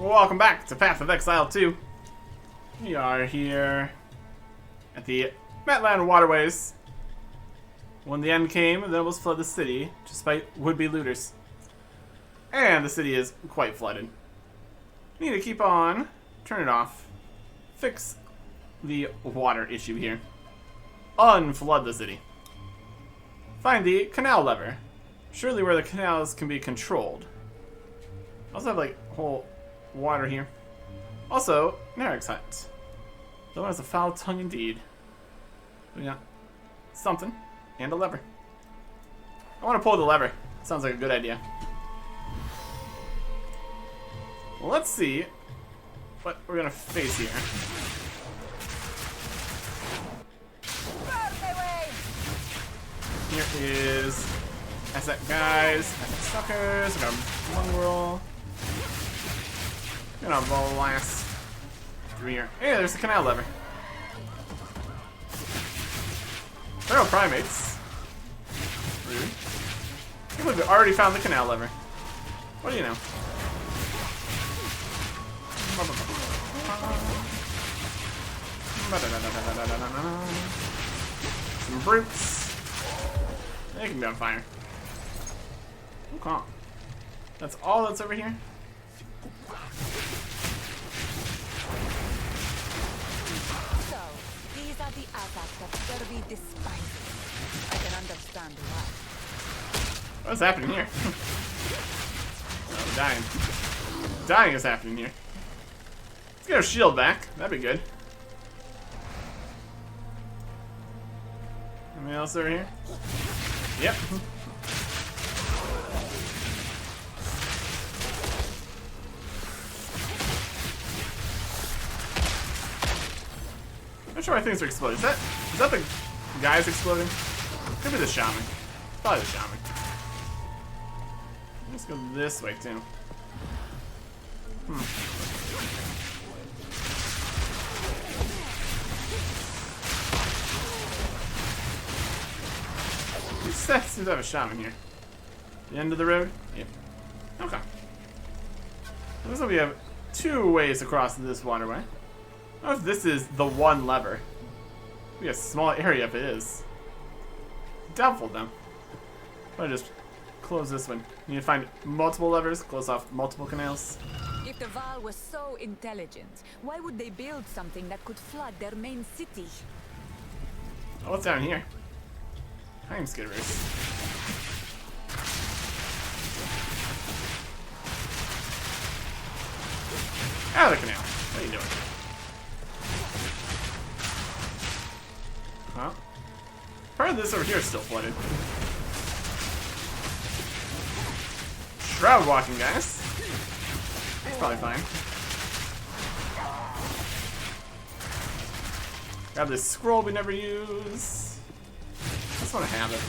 Welcome back to Path of Exile 2. We are here at the Matland Waterways. When the end came, then was flood the city, just by would-be looters. And the city is quite flooded. We need to keep on, turn it off, fix the water issue here. Unflood the city. Find the canal lever. Surely where the canals can be controlled. I also have like whole water here. Also, Narek's hut. The one has a foul tongue indeed. We got something and a lever. I want to pull the lever. Sounds like a good idea. Well, let's see what we're gonna face here. Here is asset guys, asset suckers, we got mongrel. Gonna blast through here. Hey, there's the canal lever. Feral primates. Rude. I can't believe we already found the canal lever. What do you know? Some brutes. They can be on fire. Okay. That's all that's over here? So, these are the attacks that Kirby despises. I can understand why. What's happening here? Oh, we're dying. Dying is happening here. Let's get our shield back. That'd be good. Anything else over here? Yep. Not sure why things are exploding. Is that the guys exploding? Could be the shaman. Probably the shaman. Let's go this way too. These sets seems to have a shaman here. The end of the road? Yep. Okay. Looks like we have two ways across this waterway. I don't know if this is the one lever. It'd be a small area if it is. Doubtful though. I'll just close this one. You need to find multiple levers, close off multiple canals. If the Val was so intelligent, why would they build something that could flood their main city? Oh, what's down here? Time skidders. Out of the canal. What are you doing? Huh? Part of this over here is still flooded. Shroud walking, guys. That's probably fine. Grab this scroll we never use. I just want to have it.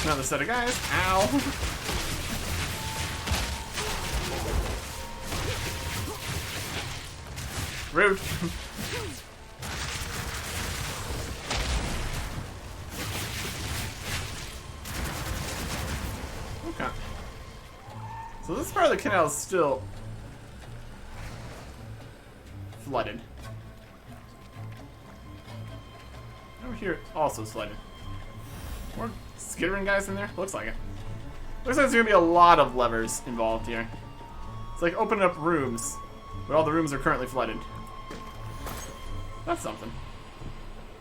Another set of guys. Ow. Rude. Okay. So this part of the canal is still flooded. Over here, also flooded. More skittering guys in there? Looks like it. Looks like there's gonna be a lot of levers involved here. It's like opening up rooms, but all the rooms are currently flooded. That's something.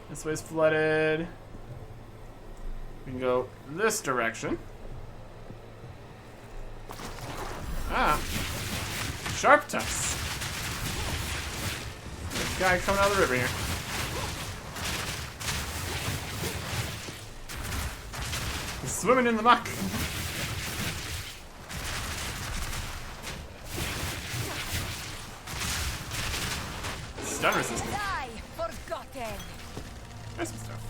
This way's flooded. We can go this direction. Ah. Sharp tucks. There's a guy coming out of the river here. He's swimming in the muck. Stun resistance. Die, forgotten. There's some stuff.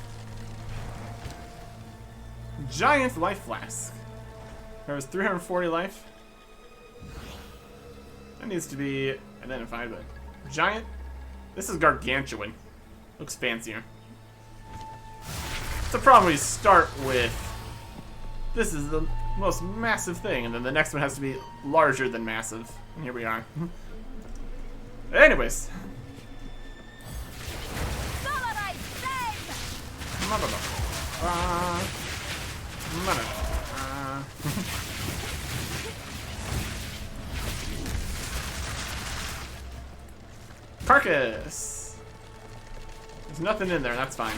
Giant life flask. There was 340 life. That needs to be identified, but giant. This is gargantuan. Looks fancier. It's a problem when you start with, this is the most massive thing, and then the next one has to be larger than massive. And here we are. Anyways. Carcass. There's nothing in there, that's fine.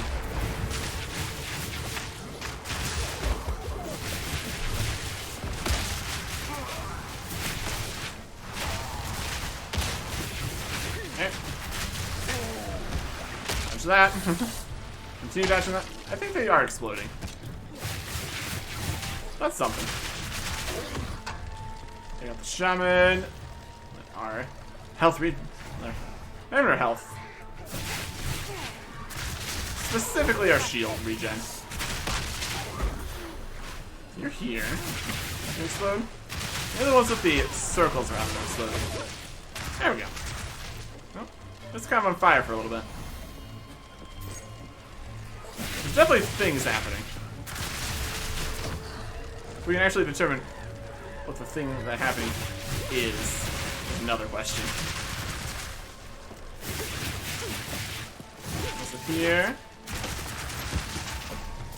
Okay. Dodge that. Continue dodging that. I think they are exploding. That's something. Take out the shaman. Our health read. And our health. Specifically our shield regen. You're here. You explode? You're the ones with the circles around them exploding. There we go. Oh, it's kind of on fire for a little bit. There's definitely things happening. If we can actually determine what the thing that happening is another question. What's up here?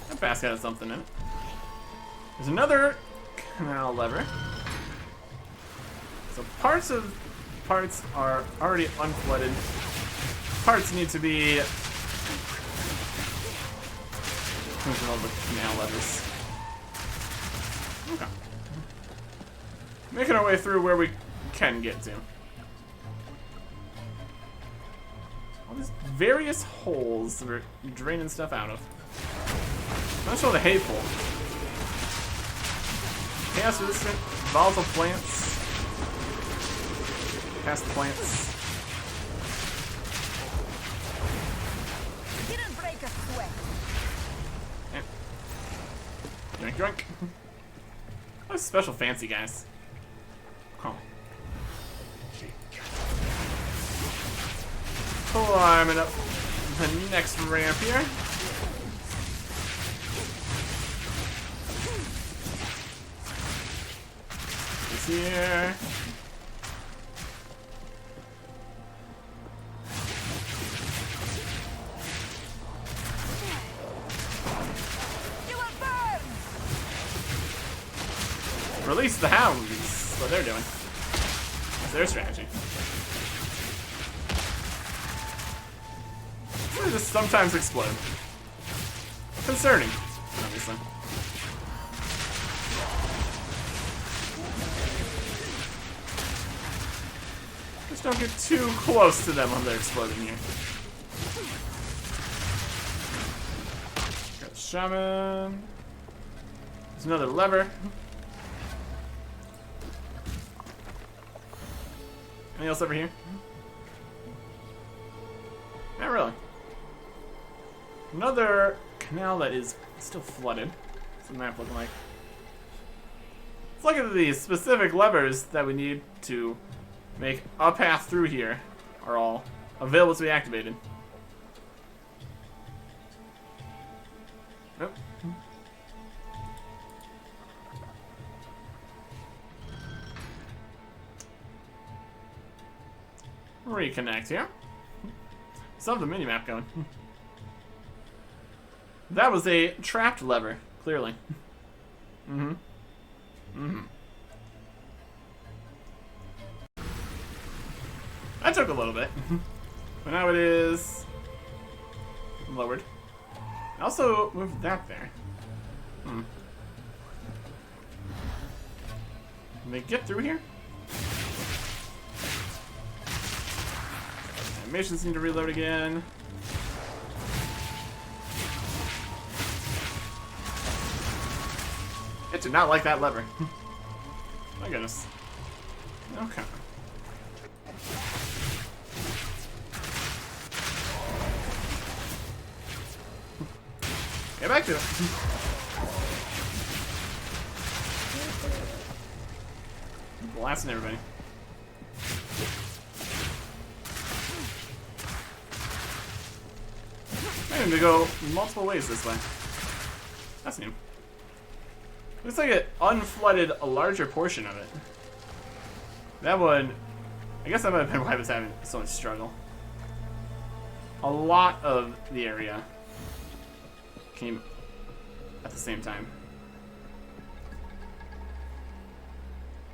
That basket has something in it. There's another canal lever. So parts are already unflooded. Parts need to be all the canal levers. Okay. Making our way through where we can get to. All these various holes that we're draining stuff out of. Not sure the hateful. Chaos resistant, volatile plants. Past plants. Didn't break a sweat. Drink, drink. Oh, special fancy guys. Huh. Climbing up the next ramp here. This here. Release the hounds. That's what they're doing. That's their strategy. They just sometimes explode. Concerning, obviously. Just don't get too close to them when they're exploding here. Got the shaman. There's another lever. Anything else over here? Not really. Another canal that is still flooded. What's the map looking like? Let's look at the specific levers that we need to make a path through here are all available to be activated. Nope. Reconnect here. Still have the minimap going. That was a trapped lever, clearly. That took a little bit. But now it is lowered. I also moved that there. Can they get through here? Animations need to reload again. I did not like that lever. My goodness. Okay. Get back to it. Blasting everybody. to go multiple ways this way. That's new. Looks like it unflooded a larger portion of it. That one, I guess that might have been why I was having so much struggle. A lot of the area came at the same time.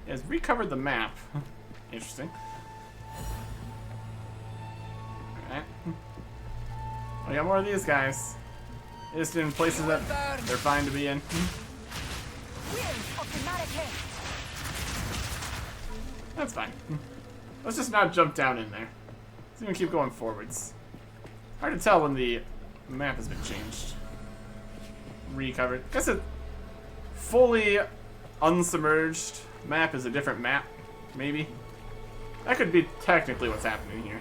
It has recovered the map. Interesting. Alright. We got more of these guys. Just in places that they're fine to be in. That's fine. Let's just not jump down in there. Let's even keep going forwards. Hard to tell when the map has been changed. Recovered. I guess a fully unsubmerged map is a different map, maybe. That could be technically what's happening here.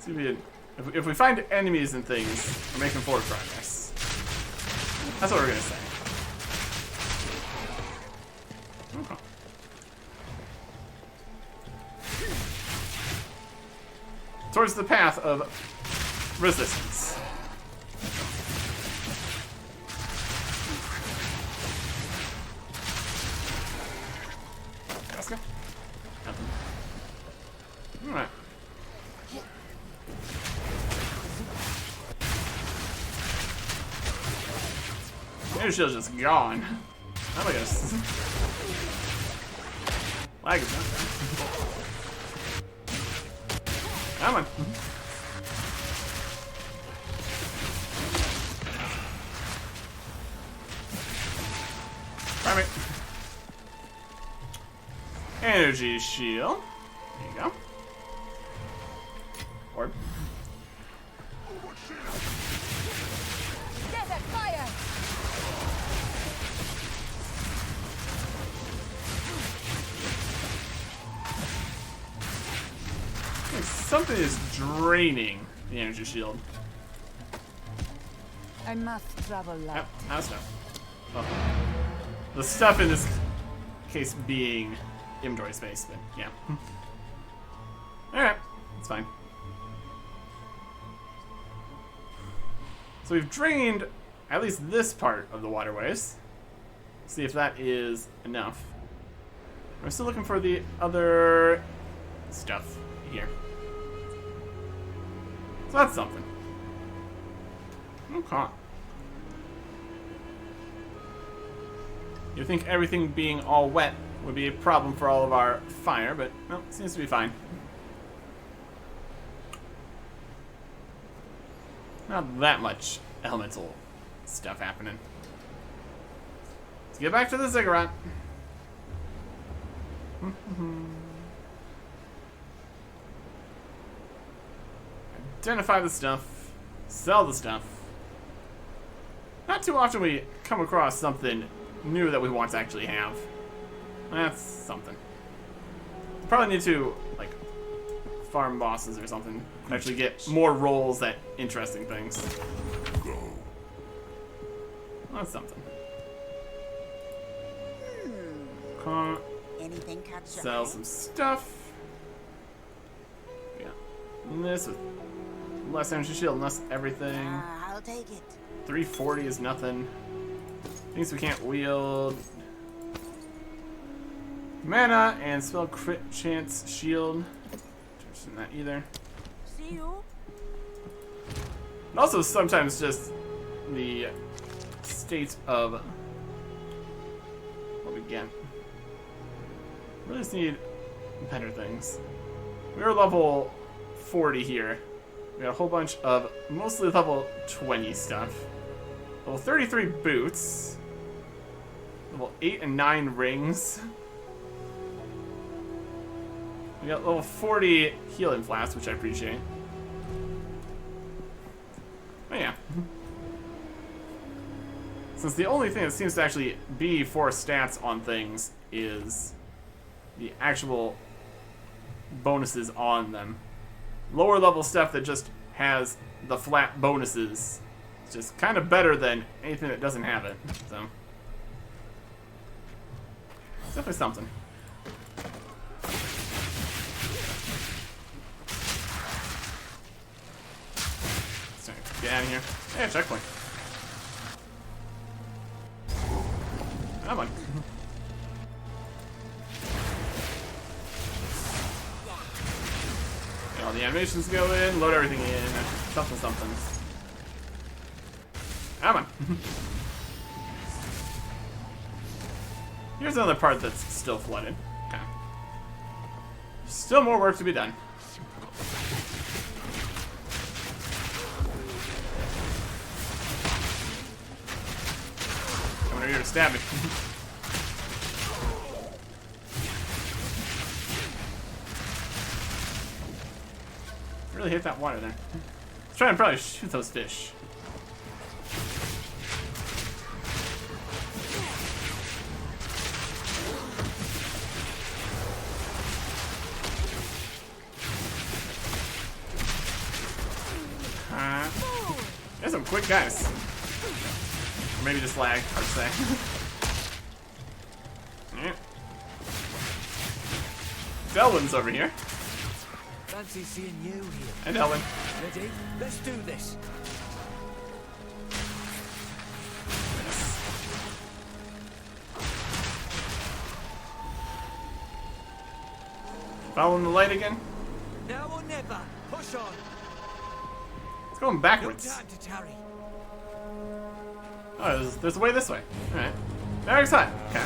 See if we find enemies and things, we're making forward progress. That's what we're gonna say. Okay. Towards the path of resistance. Let's go. Nothing. Alright. Maybe shield's just gone. Oh my goodness. Lag is not bad. Come on. Primate. Energy shield. There you go. Orb. Desert fire. Like something is draining the energy shield. I must travel light. Yep, how's stuff. Well, the stuff in this case being inventory space, but yeah. Alright, it's fine. So we've drained at least this part of the waterways. See if that is enough. We're still looking for the other stuff here. So that's something. Okay. You'd think everything being all wet would be a problem for all of our fire, but no, it seems to be fine. Not that much elemental stuff happening. Let's get back to the ziggurat. Identify the stuff. Sell the stuff. Not too often we come across something new that we want to actually have. That's something. Probably need to, like, farm bosses or something. Actually get more rolls at interesting things. That's something. Anything catch Sell some stuff. Yeah. And this with less energy shield, less everything. I'll take it. 340 is nothing. Things we can't wield. Mana and spell crit chance shield. Interested in that either. See you. And also sometimes just the state of what we get. We just need better things. We were level 40 here. We got a whole bunch of mostly level 20 stuff. Level 33 boots. Level 8 and 9 rings. We got level 40 healing flask, which I appreciate. Oh yeah. Since the only thing that seems to actually be for stats on things is the actual bonuses on them. Lower level stuff that just has the flat bonuses. It's just kind of better than anything that doesn't have it. So it's definitely something. get out of here. Hey, checkpoint. Come on. Get all the animations go in, load everything in, something something. Come on. Here's another part that's still flooded. Okay. Still more work to be done. Coming over here to stab me. Really hit that water there. Let's try and probably shoot those fish. There's some quick guys. Or maybe just lag, hard to say. Yeah. Delwyn's over here. Fancy seeing you here. And Delwyn. Ready? Let's do this. Following the light again. Now or never. Push on. It's going No backwards. time to tarry. Oh, there's a way this way. Alright. Very excited. Okay.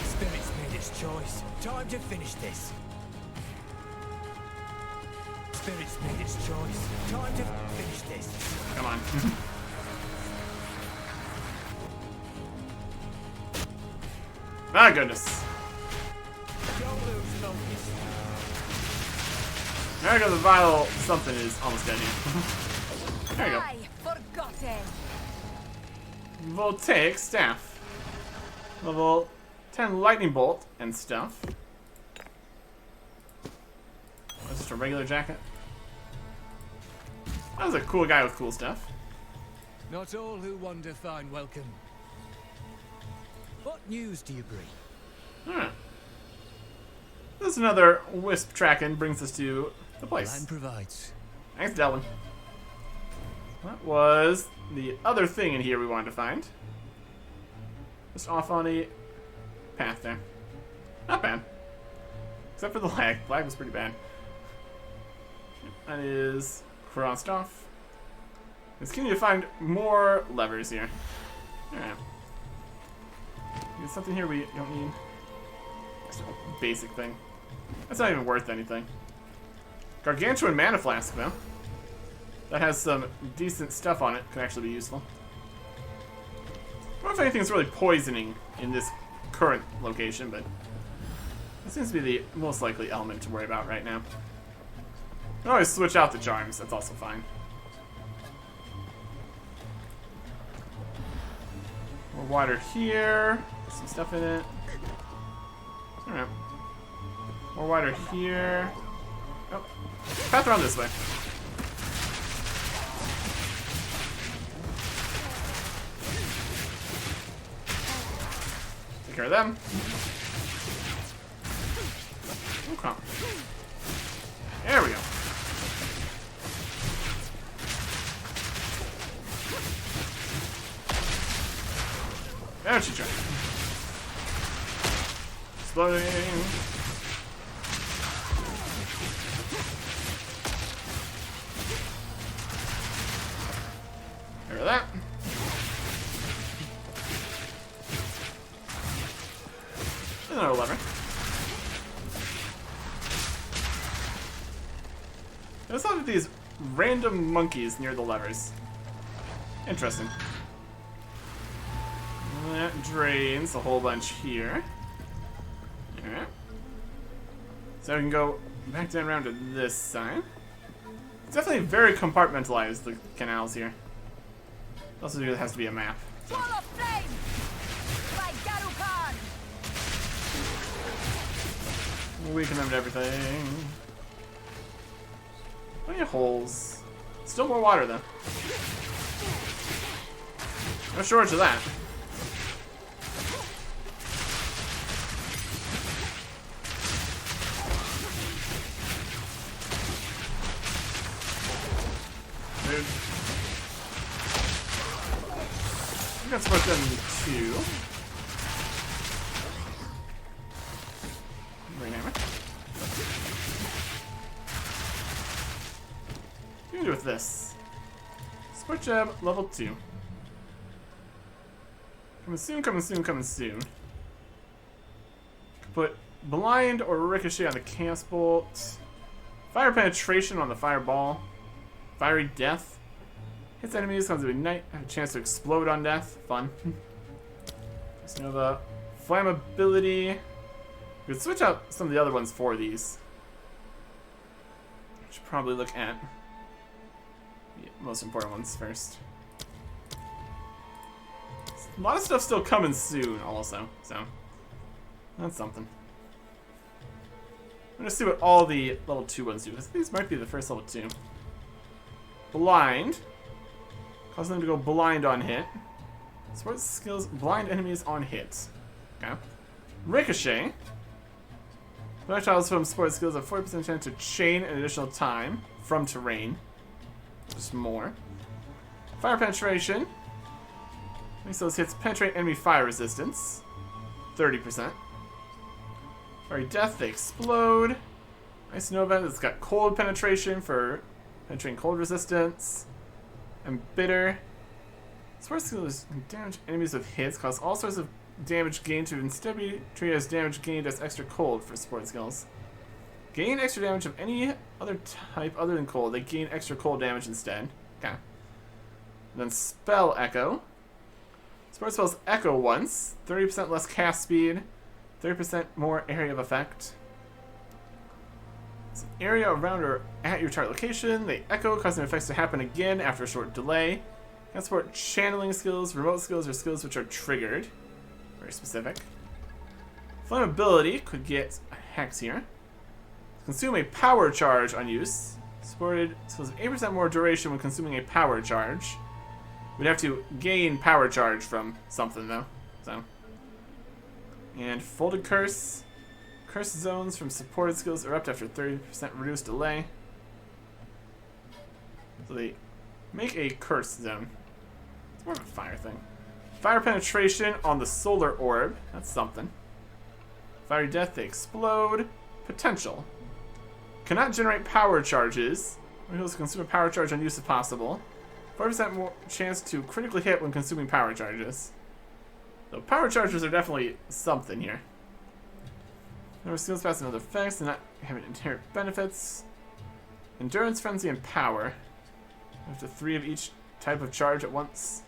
Spirit's made its choice. Time to finish this. Spirit's made its choice. Time to finish this. Come on. My goodness. Don't lose focus. There goes the vital something is almost dead here. There you go. I forgotten. Voltaic staff. Level 10 lightning bolt and stuff. That's just a regular jacket. That was a cool guy with cool stuff. Not all who wander find welcome. What news do you bring? Alright. This is another wisp tracking brings us to the place. Land provides. Thanks, Delwyn. That was the other thing in here we wanted to find. Just off on a path there. Not bad. Except for the lag. The lag was pretty bad. That is crossed off. Let's continue to find more levers here. Alright. There's something here we don't need. Just a basic thing. That's not even worth anything. Gargantuan mana flask, though. That has some decent stuff on it. Could actually be useful. I don't know if anything's really poisoning in this current location, but that seems to be the most likely element to worry about right now. You can always switch out the charms. That's also fine. More water here. Some stuff in it. Alright. More water here. Oh. Path around this way. Take care of them. Okay. There we go. There's your track. Exploding. There that. Another lever. There's a lot of these random monkeys near the levers. Interesting. That drains a whole bunch here. Alright. So we can go back down around to this side. It's definitely very compartmentalized, the canals here. Also, there has to be a map. Wall of flame by Garukan. Weaken them to everything. Plenty of holes. Still more water, though. No shortage of that. standard. I think that's worth them 2. Rain hammer. What do you do with this? Sport jab, level 2. Coming soon, coming soon, coming soon. Put blind or ricochet on the Chaos Bolt. Fire penetration on the fireball. Fiery death. Hits enemies, comes to ignite. Have a chance to explode on death. Fun. Nova. Flammability. We could switch out some of the other ones for these. Should probably look at the most important ones first. A lot of stuff still coming soon, also, so that's something. I'm gonna see what all the level 2 ones do, because these might be the first level 2. Blind. Cause them to go blind on hit. Sports skills, blind enemies on hit. Okay. Ricochet. Projectiles from sports skills have 40% chance to chain an additional time from terrain. Just more. Fire penetration. Makes those hits penetrate enemy fire resistance. 30%. Fiery death, they explode. Ice Nova, it's got cold penetration for penetrating cold resistance. And bitter. Sports skills damage enemies with hits, cause all sorts of damage gained to instead be treated as damage gained as extra cold for support skills. Gain extra damage of any other type other than cold. They gain extra cold damage instead. Okay. And then Spell Echo. Support spells echo once. 30% less cast speed. 30% more area of effect. It's an area around or at your target location. They echo, causing effects to happen again after a short delay. Can support channeling skills, remote skills, or skills which are triggered. Very specific. Flammability could get a hex here. Consume a power charge on use. Supported skills of 8% more duration when consuming a power charge. We'd have to gain power charge from something though. So. And folded curse. Curse zones from supported skills erupt after 30% reduced delay. So they make a curse zone. It's more of a fire thing. Fire penetration on the solar orb. That's something. Fiery death, they explode. Potential. Cannot generate power charges. We'll consume a power charge on use if possible. 40% more chance to critically hit when consuming power charges. So power charges are definitely something here. Number skills pass and other effects do not have inherent benefits. Endurance, frenzy, and power. Up to 3 of each type of charge at once.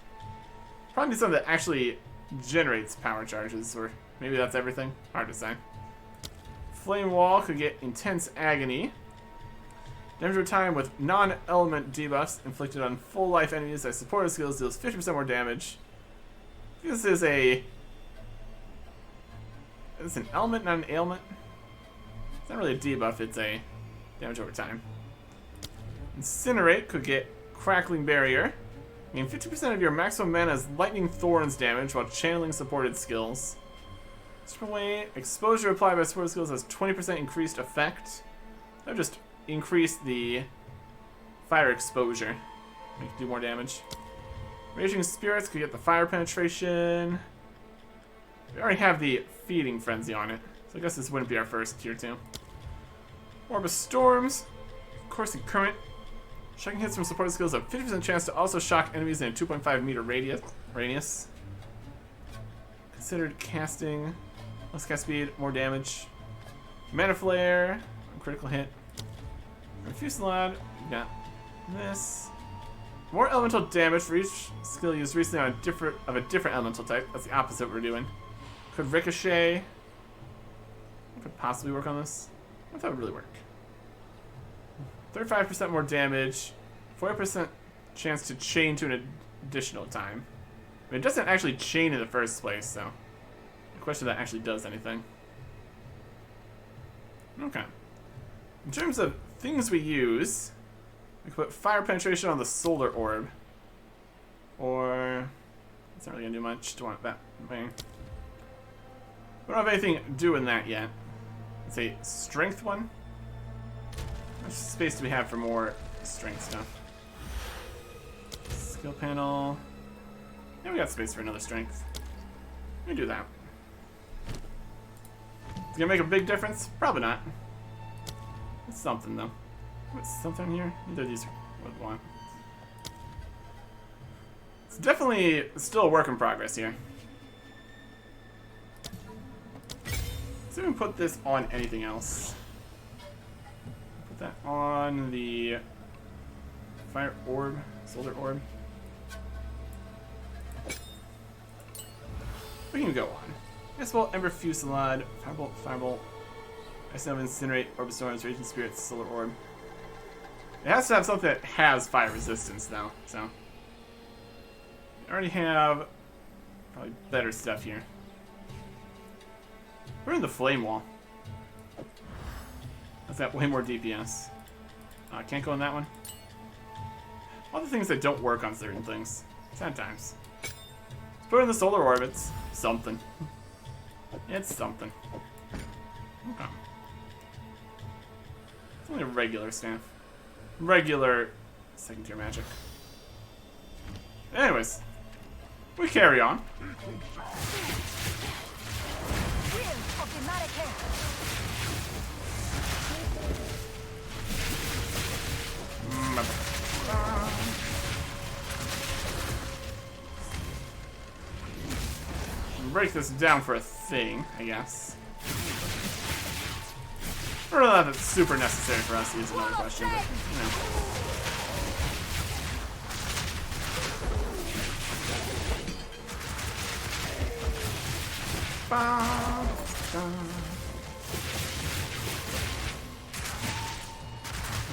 Probably need something that actually generates power charges, or maybe that's everything. Hard to say. Flame Wall could get intense agony. Damage over time with non-element debuffs inflicted on full life enemies as supported skills deals 50% more damage. This is a... Is this an element, not an ailment? It's not really a debuff, it's a damage over time. Incinerate could get Crackling Barrier. Gain 50% of your maximum mana as Lightning Thorns damage while channeling supported skills. Strip away, exposure applied by supported skills has 20% increased effect. That would just increase the fire exposure. Make it do more damage. Raging Spirits could get the fire penetration. We already have the Feeding Frenzy on it, so I guess this wouldn't be our first tier 2. Orb of Storms. Of course, the current. Shocking hits from supported skills have 50% chance to also shock enemies in a 2.5 meter radius. Considered casting. Less cast speed, more damage. Mana Flare. Critical hit. Fusillade. We got this. More elemental damage for each skill used recently on a different elemental type. That's the opposite we're doing. Could Ricochet. Could possibly work on this. I thought it would really work. 35% more damage. 40% chance to chain to an additional time. I mean, it doesn't actually chain in the first place, so the question if that actually does anything. Okay. In terms of things we use, we can put fire penetration on the solar orb. Or it's not really gonna do much. Don't want that thing. We don't have anything doing that yet. It's a strength one. How much space do we have for more strength stuff? Skill panel. Yeah, we got space for another strength. Let me do that. It's gonna make a big difference? Probably not. It's something though. What's something here? Neither of these are what I want. It's definitely still a work in progress here. Let's even put this on anything else. Put that on the fire orb, solar orb. We can go on. Icebolt, Ember Fusillade, Firebolt, Firebolt, Ice-Nova, Incinerate, Orb of Storms, Raging Spirits, Solar Orb. It has to have something that has fire resistance though, so. We already have probably better stuff here. We're in the Flame Wall. That's got way more DPS. Can't go in that one. All the things that don't work on certain things. Sad times. Let's put it in the Solar Orb. It's something. It's something. Okay. It's only a regular staff. Regular second tier magic. Anyways, we carry on. Break this down for a thing, I guess. I don't know if that's super necessary for us to use another question, but, you know.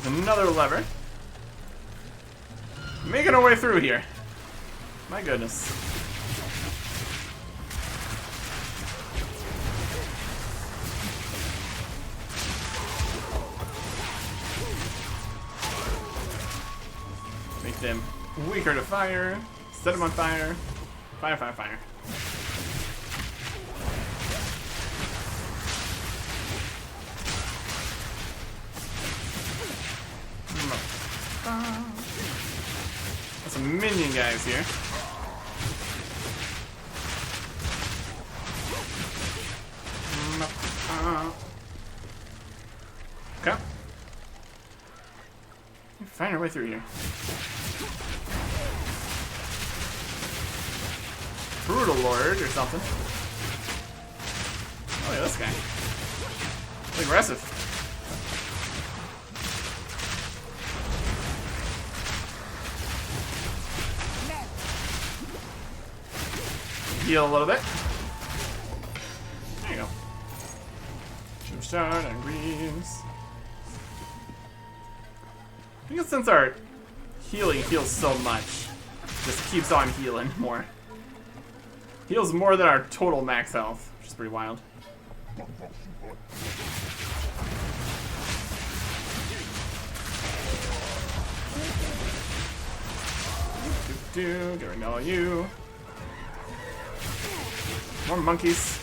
There's another lever. Making our way through here. My goodness. Make them weaker to fire. Set them on fire. Fire, fire, fire. Got some minion guys here. Okay. Find our way through here. Brutal Lord or something. Oh yeah, this guy. Really aggressive. Heal a little bit. There you go. Shot and greens. I think since our healing heals so much, just keeps on healing more. Heals more than our total max health, which is pretty wild. Get rid of all you. More monkeys.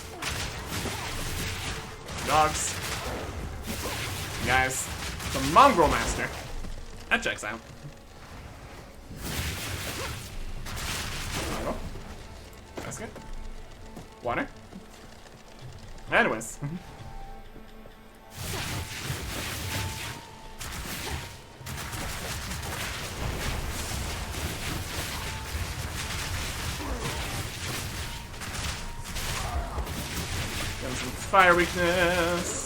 Dogs. Guys. The Mongrel Master. That checks out. Basket. Water. Anyways. Getting some fire weakness.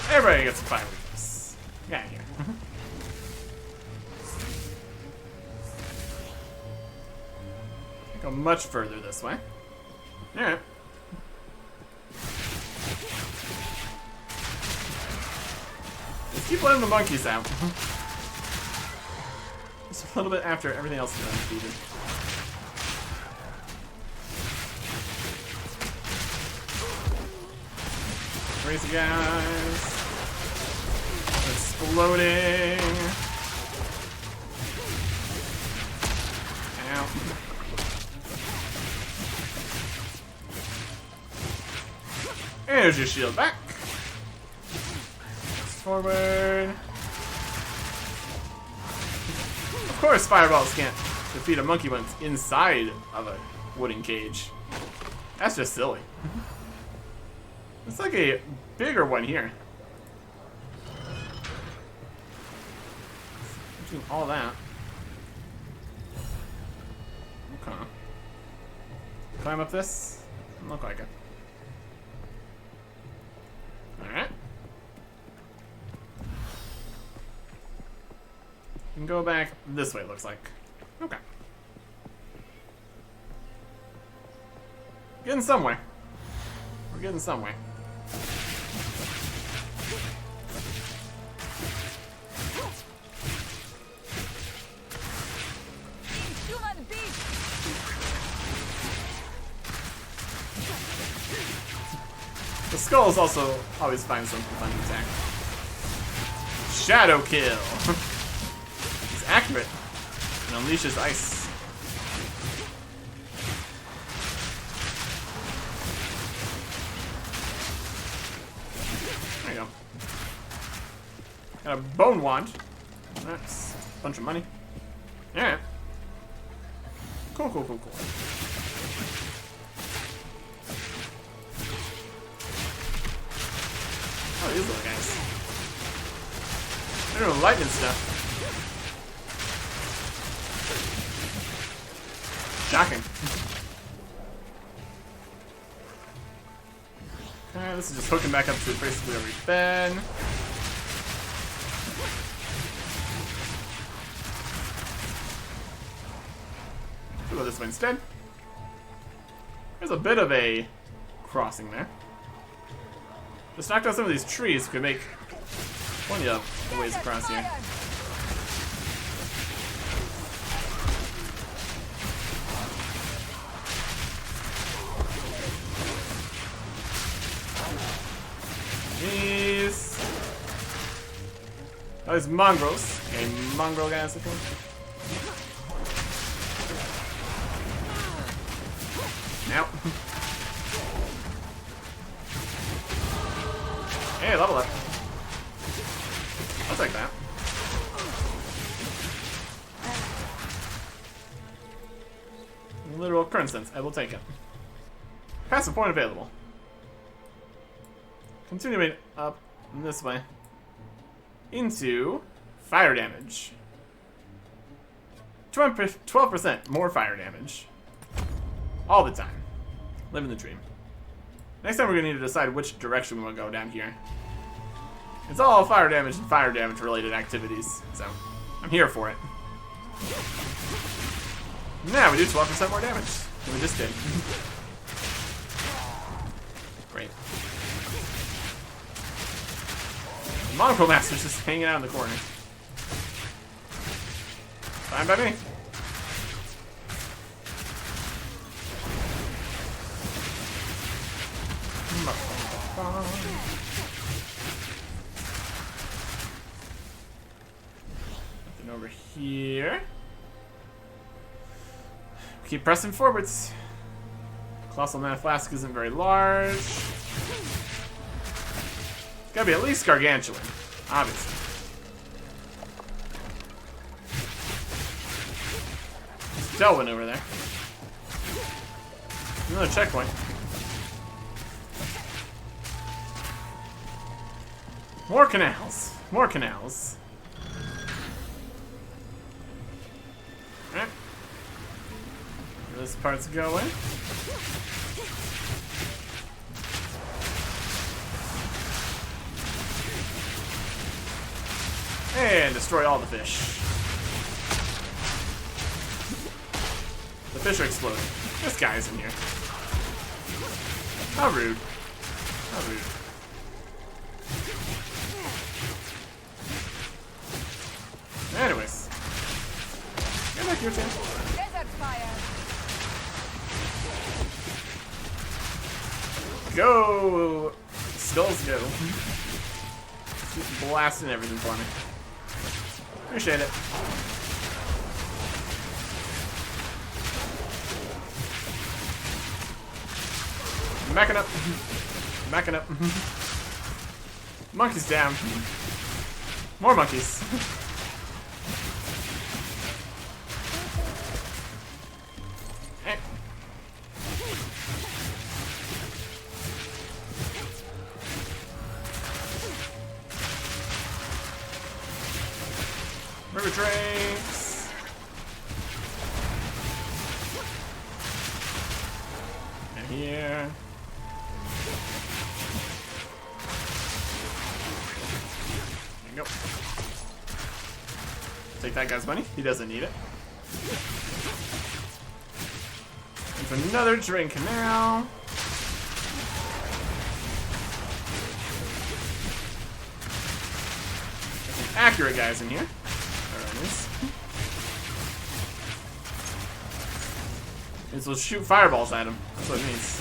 Everybody gets fire weakness. Get out of here. Go much further this way. Alright. Let's keep letting the monkeys out. Just a little bit after everything else is done defeated. Crazy guys. Exploding. Ow. There's your shield back. Forward. Of course, fireballs can't defeat a monkey when it's inside of a wooden cage. That's just silly. It's like a bigger one here. Doing all that. Okay. Climb up this? Doesn't look like it. Alright. And go back this way, it looks like. Okay. Getting somewhere. We're getting somewhere. Human beast! The skulls also always find something fun to attack. Shadow kill! He's accurate and unleashes ice. There you go. Got a bone wand. That's a bunch of money. Yeah. Cool, cool, cool, cool. Oh, these little guys. They're doing lightning stuff. Shocking. Okay, this is just hooking back up to basically where we've been. We'll go this way instead. There's a bit of a crossing there. Just knock down some of these trees could make plenty of ways across here. These. Oh, there's mongrels. Okay, mongrel guys, I think. Now. Hey, level up. I'll take that. Literal current sense. I will take it. Passive point available. Continuing up this way. Into fire damage. 12% more fire damage. All the time. Living the dream. Next time we're gonna need to decide which direction we want to go down here. It's all fire damage and fire damage related activities, so I'm here for it. Now we do 12% more damage than we just did. Great. The Monochrome Master's just hanging out in the corner. Fine by me. Nothing over here. Keep pressing forwards. Colossal Mana Flask isn't very large. It's gotta be at least gargantuan, obviously. There's Delwyn over there. Another checkpoint. More canals. More canals. Alright. This part's going. And destroy all the fish. The fish are exploding. This guy's in here. How rude. How rude. Anyways. Get back here, Tim. Desert fire! Go! Skulls go. Keep blasting everything for me. Appreciate it. I'm backing up. Backing up. Monkeys down. More monkeys. Eh. River drinks. And here. There you go. Take that guy's money. He doesn't need it. There's another drink now. There's some accurate guys in here. This will shoot fireballs at him. That's what it means.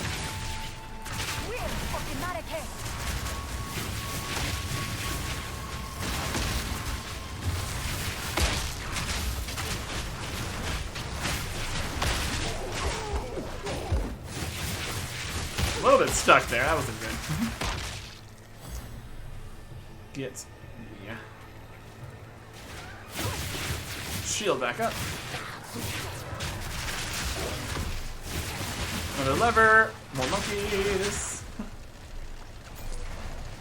A little bit stuck there. That wasn't good. Get yeah. Shield back up. Another lever. More monkeys.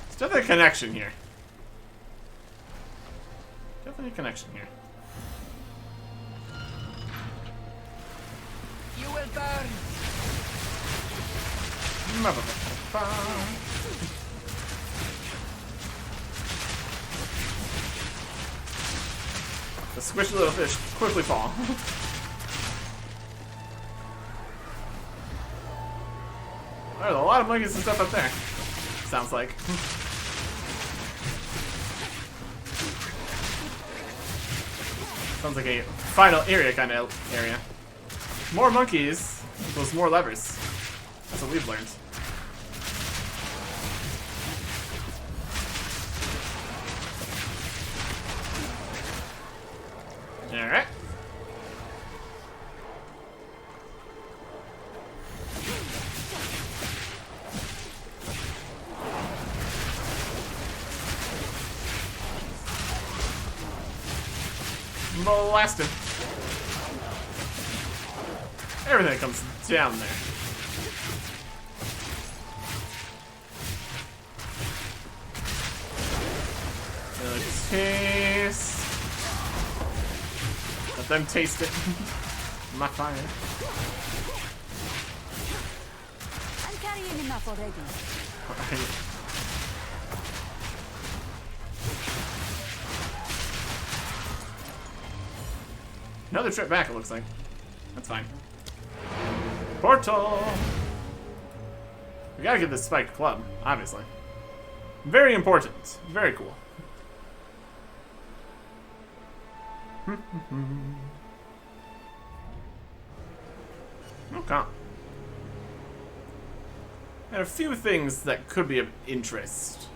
There's definitely a connection here. Definitely a connection here. You will burn. The squishy little fish quickly fall. There's a lot of monkeys and stuff up there. Sounds like. Sounds like a final area kind of area. More monkeys equals more levers. That's what we've learned. Alright. Blast him. Everything comes down there. Taste. Let them taste it. I'm not fine. I'm carrying enough already. Another trip back, it looks like. That's fine. Portal! We gotta get this spiked club, obviously. Very important. Very cool. Okay. And a few things that could be of interest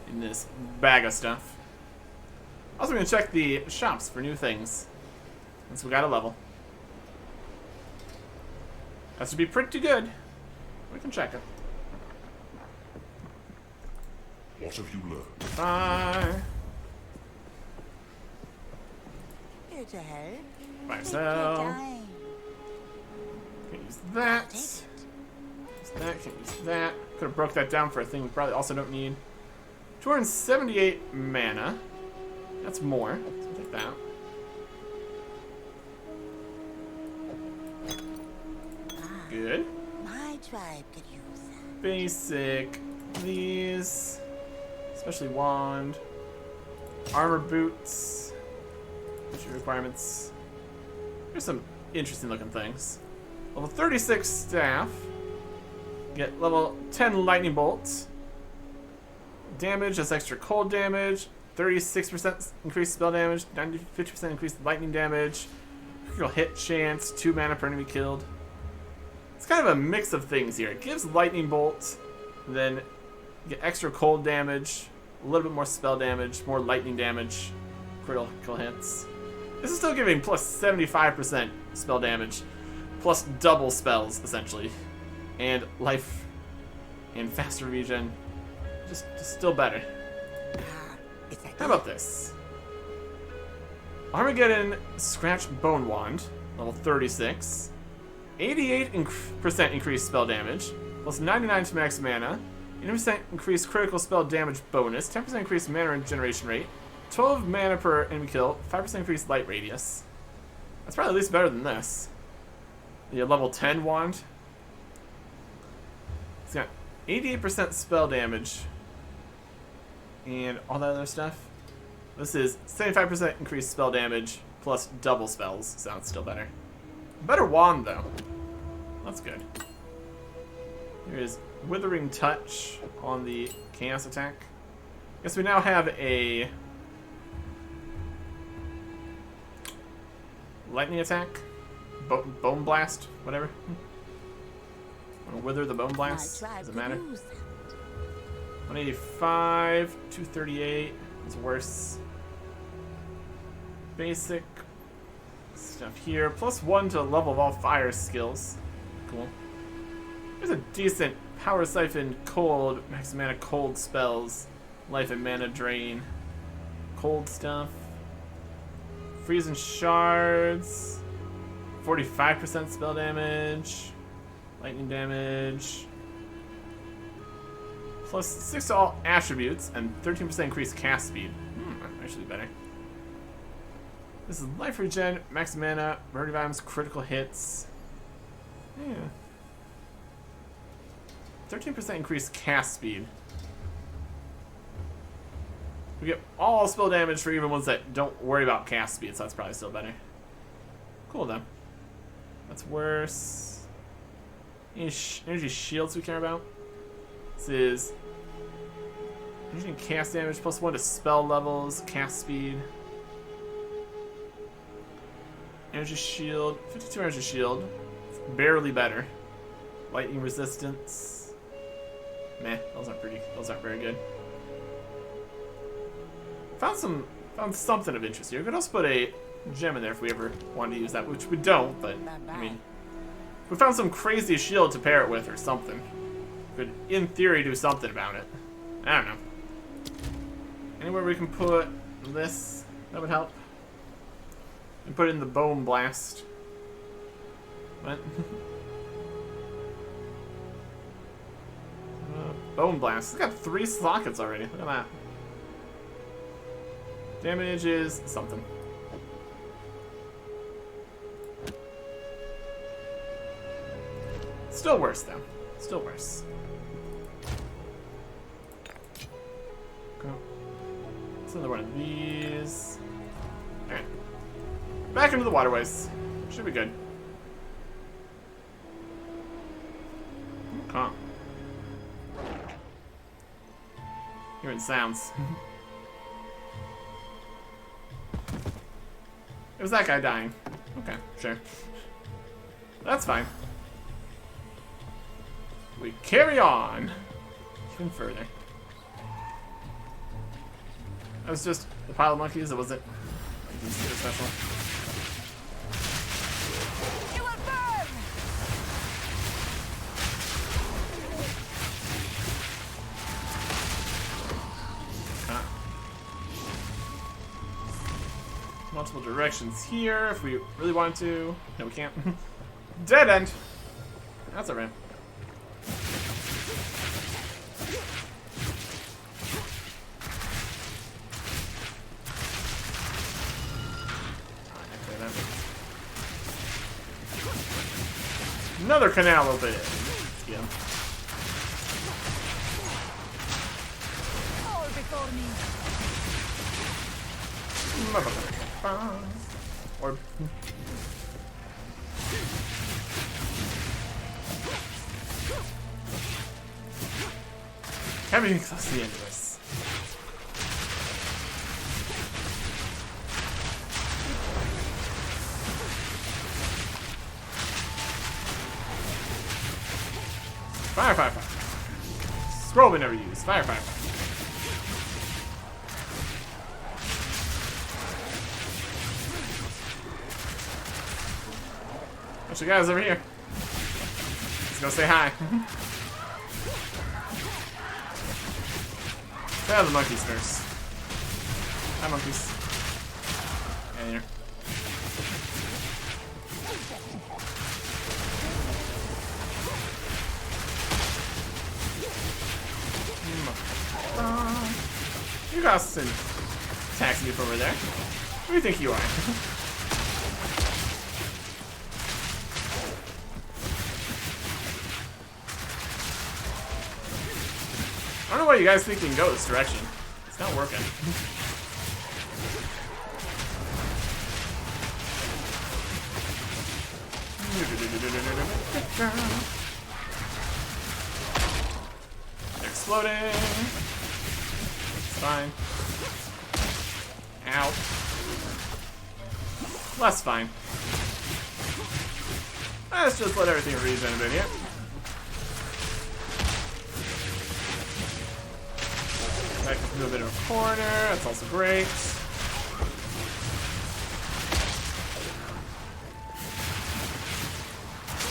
in this bag of stuff. Also gonna check the shops for new things. Since we got a level. That should be pretty good. We can check it. What have you learned? Bye. Here to help. Buy Take sell. your time. Can't use that. Take it. Use that. Can't use that. Could have broke that down for a thing we probably also don't need. 278 mana. That's more. So I'll take that. Good. My tribe could use that. Basic. These. Especially wand. Armor boots. Mission requirements. Here's some interesting looking things. Level 36 staff. Get level 10 lightning bolts. Damage, that's extra cold damage. 36% increased spell damage. 50% increased lightning damage. Critical hit chance. 2 mana per enemy killed. It's kind of a mix of things here. It gives lightning bolt, then you get extra cold damage, a little bit more spell damage, more lightning damage, critical hits. This is still giving plus 75% spell damage, plus double spells essentially, and life and faster regen. Just still better. How about this? Armageddon Scratch Bone Wand, level 36. 88% increased spell damage, plus 99 to max mana. 80% increased critical spell damage bonus, 10% increased mana regeneration rate, 12 mana per enemy kill, 5% increased light radius. That's probably at least better than this. The level 10 wand. It's got 88% spell damage and all that other stuff. This is 75% increased spell damage plus double spells. Sounds still better. Better wand though. That's good. Here is Withering Touch on the Chaos attack. Guess we now have a lightning attack, bone blast, whatever. Wither the bone blast. Does it matter? 185, 238 is worse. Basic stuff here. +1 to level of all fire skills. Cool. There's a decent power siphon, cold, max mana cold spells, life and mana drain, cold stuff. Freezing shards, 45% spell damage, lightning damage, +6 to all attributes, and 13% increased cast speed. Actually better. This is life regen, max mana, murder vibes, critical hits. Yeah. 13% increased cast speed. We get all spell damage for even ones that don't worry about cast speed, so that's probably still better. Cool though. That's worse. Any energy shields we care about? This is energy and cast damage +1 to spell levels, cast speed. Energy shield, 52 energy shield. It's barely better. Lightning resistance. Meh, those aren't very good. Found something of interest here. We could also put a gem in there if we ever wanted to use that, which we don't, but I mean, if we found some crazy shield to pair it with or something, we could, in theory, do something about it. I don't know. Anywhere we can put this, that would help. And put it in the bone blast. What? Bone blast. It's got 3 sockets already. Look at that. Damage is something. Still worse though. Still worse. Go. It's another one of these. Alright. Back into the waterways. Should be good. Okay. Hearing sounds. It was that guy dying. Okay, sure. That's fine. We carry on even further. That was just a pile of monkeys. It wasn't anything super special. You will burn! Multiple directions here if we really want to. No, we can't. Dead end. That's alright. Another canal open. Yeah. All before me. Or having close to the end of this. Fire, fire, fire. Scroll we never use. Fire, fire, fire. Bunch of guys over here. Let's go say hi. Let's have the monkeys first. Hi, monkeys. Hey there. You got some attacks me from over there. Who do you think you are? I don't know why you guys think you can go this direction. It's not working. Exploding. It's fine. Ow. Less fine. Let's just let everything regen a bit here. Back into a bit of a corner. That's also great.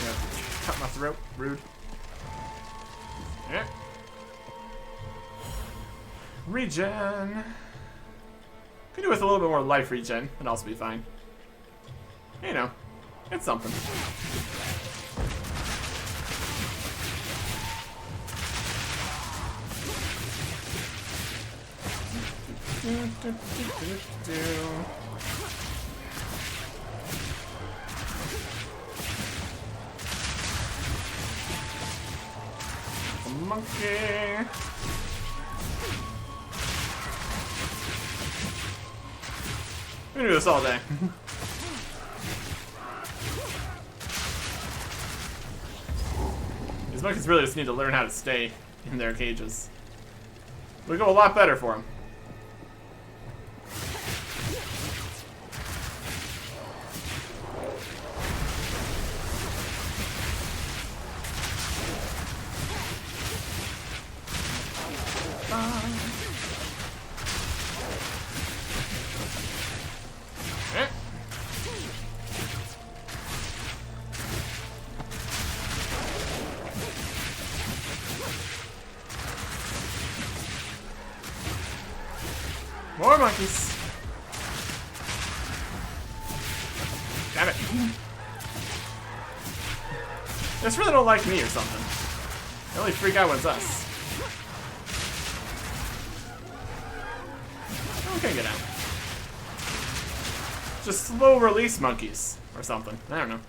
Yeah, cut my throat. Rude. Yeah. Regen. Could do with a little bit more life regen. It'd also be fine. You know, it's something. Monkey. We can do this all day. These monkeys really just need to learn how to stay in their cages. It would go a lot better for them. More monkeys. Damn it. They just really don't like me or something. They only freak out when it's us. Okay, get out. Just slow release monkeys or something. I don't know.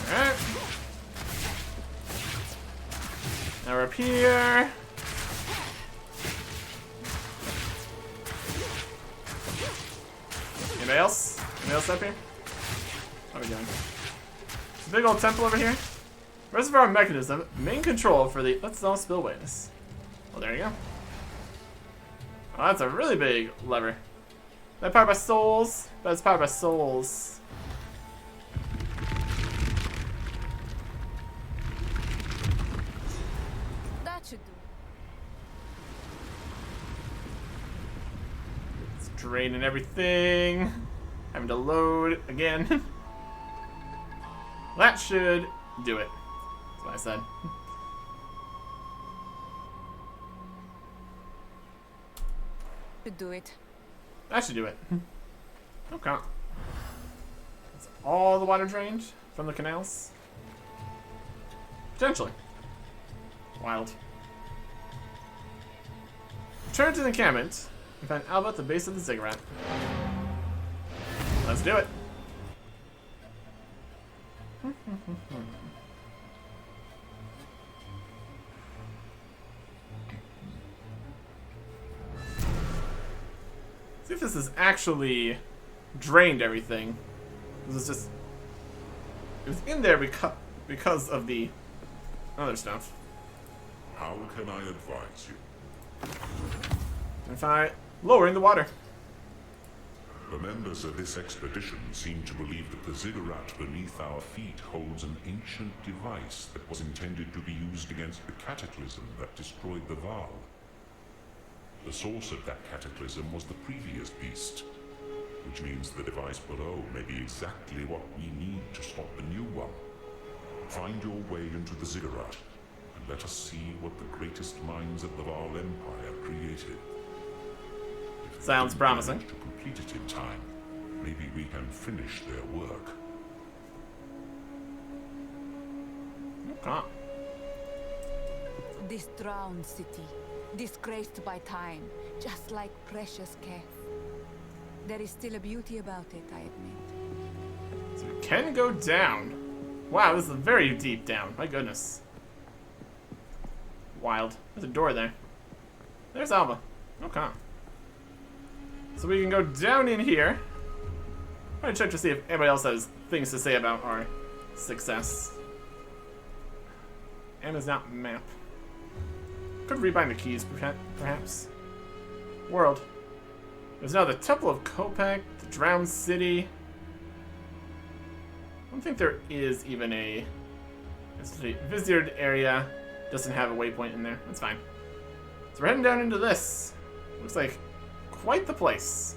Alright. Now we're up here. Anybody else? Anybody else up here? How are we doing? There's a big old temple over here. Reservoir mechanism, main control for the let's all spillways. Well, there you go. Oh, that's a really big lever. That powered by souls. That's powered by souls. That should do. It's draining everything. Having to load again. That should do it. That's what I said. Should do it. That should do it. Okay. That's all the water drained from the canals? Potentially. Wild. Return to the encampment and find Alba at the base of the ziggurat. Let's do it. See if this has actually drained everything. This is just... It was in there because of the other stuff. How can I advise you? If I... Lowering the water. The members of this expedition seem to believe that the ziggurat beneath our feet holds an ancient device that was intended to be used against the cataclysm that destroyed the Val. The source of that cataclysm was the previous beast, which means the device below may be exactly what we need to stop the new one. Find your way into the ziggurat, let us see what the greatest minds of the Val Empire created. If they Sounds didn't promising. manage to complete it in time, maybe we can finish their work. Okay. This drowned city, disgraced by time, just like precious Kef. There is still a beauty about it, I admit. So we can go down. Wow, this is very deep down. My goodness. Wild. There's a door there. There's Alba. Okay. So we can go down in here. I'm gonna check to see if anybody else has things to say about our success. Emma's not map. Could rebind the keys, perhaps. World. There's now the Temple of Kopak, the Drowned City. I don't think there is even a visited area. Doesn't have a waypoint in there. That's fine. So we're heading down into this. Looks like quite the place.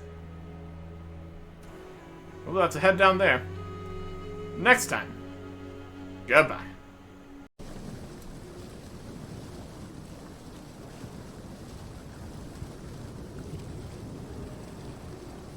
We'll have to head down there. Next time. Goodbye.